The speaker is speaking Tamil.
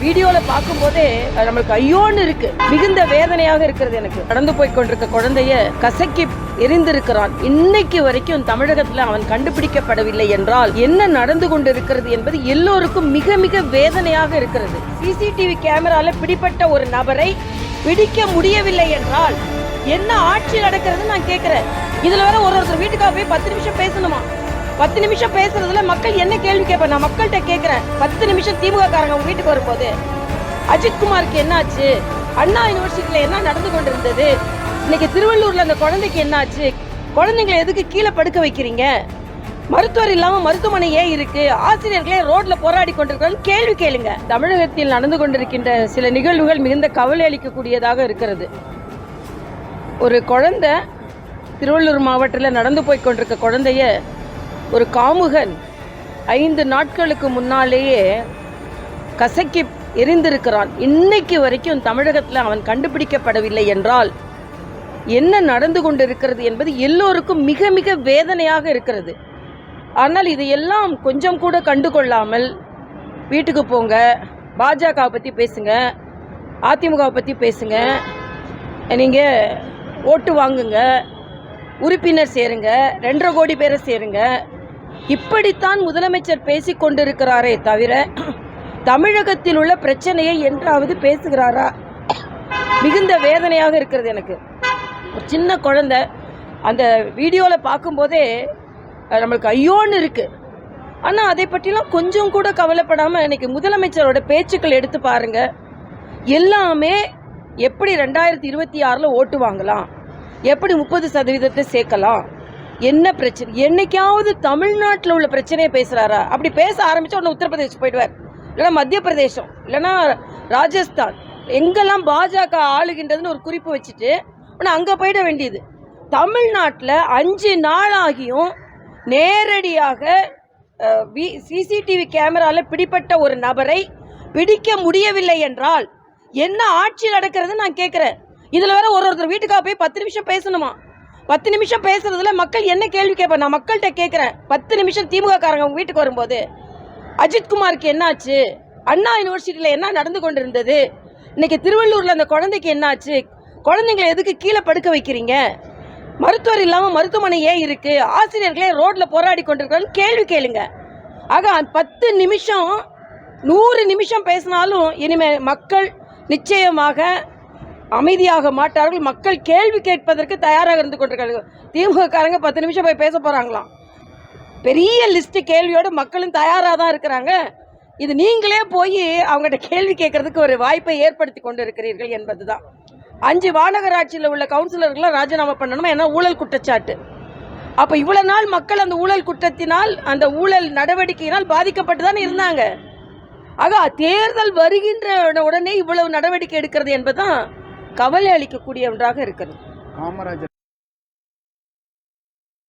வீடியோல பார்க்கும்போதே நம்மளுக்கு ஐயோன்னு இருக்கு, மிகுந்த வேதனையாக இருக்கிறது. எனக்கு நடந்து போய் கொண்டிருக்க குழந்தைய கசக்கி எரிந்திருக்கிறான். இன்னைக்கு வரைக்கும் தமிழகத்தில் அவன் கண்டுபிடிக்கப்படவில்லை என்றால் என்ன நடந்து கொண்டிருக்கிறது என்பது எல்லோருக்கும் மிக மிக வேதனையாக இருக்கிறது. சிசிடிவி கேமரால பிடிப்பட்ட ஒரு நபரை பிடிக்க முடியவில்லை என்றால் என்ன ஆட்சி நடக்கிறது நான் கேட்கிறேன். இதுல வேற ஒருத்தர் வீட்டுக்காக போய் 10 நிமிஷம் பேசணுமா? 10 நிமிஷம் பேசுறதுல மக்கள் என்ன கேள்வி கேட்பேன்? நான் மக்கள்கிட்ட கேட்கிறேன். 10 நிமிஷம் திமுக காரங்க உங்க வீட்டுக்கு வரும்போது அஜித்குமாருக்கு என்னாச்சு, அண்ணா யூனிவர்சிட்டியில என்ன நடந்து கொண்டிருந்தது, இன்னைக்கு திருவள்ளூர்ல அந்த குழந்தைக்கு என்னாச்சு, குழந்தைங்களை எதுக்கு கீழே படுக்க வைக்கிறீங்க, மருத்துவர் இல்லாம மருத்துவமனை ஏன் இருக்கு, ஆசிரியர்களே ரோட்ல போராடி கொண்டிருக்கிறாங்க, கேள்வி கேளுங்க. தமிழகத்தில் நடந்து கொண்டிருக்கின்ற சில நிகழ்வுகள் மிகுந்த கவலை அளிக்கக்கூடியதாக இருக்கிறது. ஒரு குழந்தை திருவள்ளூர் மாவட்டத்தில் நடந்து போய் கொண்டிருக்க குழந்தைய ஒரு காமுகன் 5 நாட்களுக்கு முன்னாலேயே கசக்கி எரிந்திருக்கிறான். இன்னைக்கு வரைக்கும் தமிழகத்தில் அவன் கண்டுபிடிக்கப்படவில்லை என்றால் என்ன நடந்து கொண்டிருக்கிறது என்பது எல்லோருக்கும் மிக மிக வேதனையாக இருக்கிறது. ஆனால் இதையெல்லாம் கொஞ்சம் கூட கண்டு கொள்ளாமல் வீட்டுக்கு போங்க, பாஜகவை பற்றி பேசுங்க, அதிமுகவை பற்றி பேசுங்க, நீங்கள் ஓட்டு வாங்குங்க, உறுப்பினர் சேருங்க, 2.5 கோடி பேரை சேருங்க, இப்படித்தான் முதலமைச்சர் பேசிக் கொண்டிருக்கிறாரே தவிர தமிழகத்தில் உள்ள பிரச்சனையை என்றாவது பேசுகிறாரா? மிகுந்த வேதனையாக இருக்கிறது. எனக்கு ஒரு சின்ன குழந்தை அந்த வீடியோவில் பார்க்கும்போதே நம்மளுக்கு ஐயோன்னு இருக்கு. ஆனால் அதை பற்றிலாம் கொஞ்சம் கூட கவலைப்படாமல் இன்னைக்கு முதலமைச்சரோட பேச்சுக்கள் எடுத்து பாருங்க. எல்லாமே எப்படி 2026 ஓட்டு வாங்கலாம், எப்படி 30% சேர்க்கலாம், என்ன பிரச்சனை, என்னைக்காவது தமிழ்நாட்டில் உள்ள பிரச்சனையை பேசுகிறாரா? அப்படி பேச ஆரம்பித்தா உடனே உத்தரப்பிரதேசம் போயிடுவார், இல்லைன்னா மத்திய பிரதேசம், இல்லைன்னா ராஜஸ்தான், எங்கெல்லாம் பாஜக ஆளுகின்றதுன்னு ஒரு குறிப்பு வச்சுட்டு உடனே அங்கே போயிட வேண்டியது. தமிழ்நாட்டில் 5 நாளாகியும் நேரடியாக சிசிடிவி கேமராவில் பிடிப்பட்ட ஒரு நபரை பிடிக்க முடியவில்லை என்றால் என்ன ஆட்சி நடக்கிறது நான் கேட்குறேன். இதுல வேற ஒருத்தர் வீட்டுக்காக போய் 10 நிமிஷம் பேசணுமா? 10 நிமிஷம் பேசுறதுல மக்கள் என்ன கேள்வி கேட்பேன்? நான் மக்கள்கிட்ட கேட்கிறேன். 10 நிமிஷம் திமுக காரங்க உங்க வீட்டுக்கு வரும்போது அஜித்குமாருக்கு என்னாச்சு, அண்ணா யூனிவர்சிட்டியில என்ன நடந்து கொண்டிருந்தது, இன்னைக்கு திருவள்ளூர்ல அந்த குழந்தைக்கு என்னாச்சு, குழந்தைங்களை எதுக்கு கீழே படுக்க வைக்கிறீங்க, மருத்துவர் இல்லாம மருத்துவமனை ஏன் இருக்கு, ஆசிரியர்களே ரோட்ல போராடி கொண்டிருக்கிறாங்க, கேள்வி கேளுங்க. ஆக 10 நிமிஷம் 100 நிமிஷம் பேசினாலும் இனிமே மக்கள் நிச்சயமாக அமைதியாக மாட்டார்கள். மக்கள் கேள்வி கேட்பதற்கு தயாராக இருந்து கொண்டிருக்காங்க. திமுக காரங்க 10 நிமிஷம் போய் பேச போறாங்களாம். பெரிய லிஸ்ட் கேள்வியோடு மக்களும் தயாராக தான் இருக்கிறாங்க. இது நீங்களே போய் அவங்ககிட்ட கேள்வி கேட்கறதுக்கு ஒரு வாய்ப்பை ஏற்படுத்தி கொண்டு இருக்கிறீர்கள் என்பதுதான். 5 மாநகராட்சியில் உள்ள கவுன்சிலர்கள்லாம் ராஜினாமா பண்ணணும், ஏன்னா ஊழல் குற்றச்சாட்டு. அப்போ இவ்வளவு நாள் மக்கள் அந்த ஊழல் குற்றத்தினால், அந்த ஊழல் நடவடிக்கையினால் பாதிக்கப்பட்டு தான் இருந்தாங்க. ஆக தேர்தல் வருகின்ற உடனே இவ்வளவு நடவடிக்கை எடுக்கிறது என்பதுதான் கவலை அளிக்கக்கூடிய ஒன்றாக இருக்கிறது.